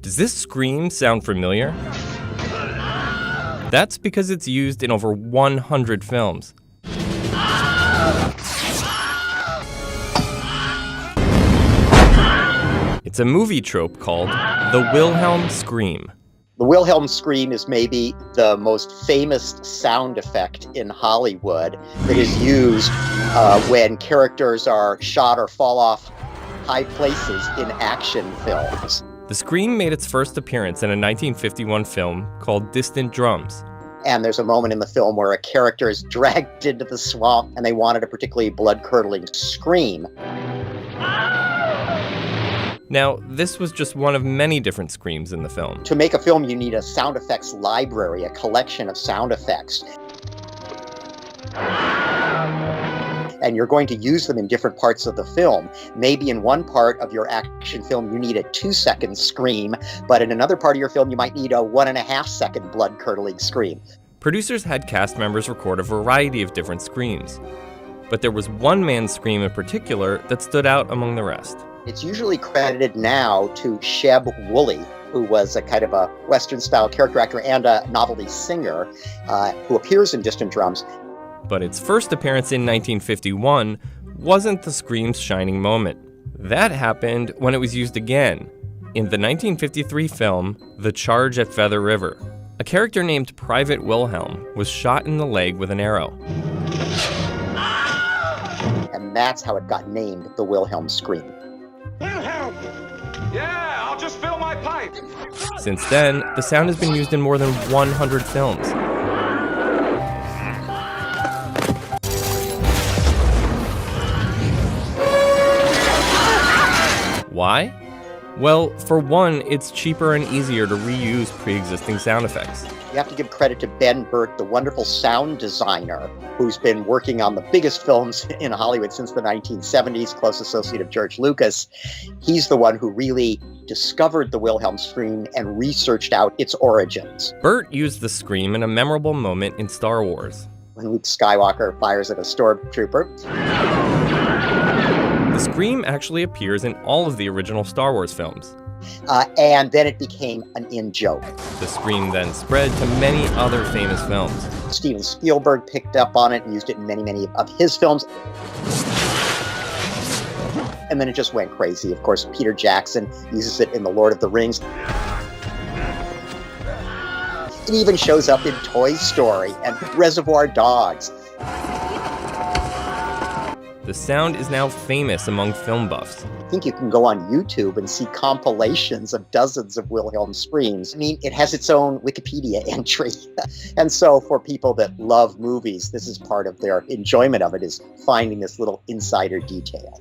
Does this scream sound familiar? That's because it's used in over 100 films. It's a movie trope called the Wilhelm scream. The Wilhelm scream is maybe the most famous sound effect in Hollywood that is used when characters are shot or fall off high places in action films. The scream made its first appearance in a 1951 film called Distant Drums. And there's a moment in the film where a character is dragged into the swamp and they wanted a particularly blood-curdling scream. Now, this was just one of many different screams in the film. To make a film, you need a sound effects library, a collection of sound effects. And you're going to use them in different parts of the film. Maybe in one part of your action film, you need a 2-second scream, but in another part of your film, you might need a 1.5-second blood-curdling scream. Producers had cast members record a variety of different screams, but there was one man's scream in particular that stood out among the rest. It's usually credited now to Sheb Wooley, who was a kind of a Western-style character actor and a novelty singer who appears in Distant Drums. But its first appearance in 1951 wasn't the scream's shining moment. That happened when it was used again, in the 1953 film The Charge at Feather River. A character named Private Wilhelm was shot in the leg with an arrow. And that's how it got named the Wilhelm scream. Wilhelm! Yeah, I'll just fill my pipe. Since then, the sound has been used in more than 100 films. Why? Well, for one, it's cheaper and easier to reuse pre-existing sound effects. You have to give credit to Ben Burtt, the wonderful sound designer who's been working on the biggest films in Hollywood since the 1970s, close associate of George Lucas. He's the one who really discovered the Wilhelm scream and researched out its origins. Burtt used the scream in a memorable moment in Star Wars. When Luke Skywalker fires at a stormtrooper. The scream actually appears in all of the original Star Wars films. And then it became an in-joke. The scream then spread to many other famous films. Steven Spielberg picked up on it and used it in many, many of his films. And then it just went crazy. Of course, Peter Jackson uses it in The Lord of the Rings. It even shows up in Toy Story and Reservoir Dogs. The sound is now famous among film buffs. I think you can go on YouTube and see compilations of dozens of Wilhelm screams. I mean, it has its own Wikipedia entry. And so for people that love movies, this is part of their enjoyment of it, is finding this little insider detail.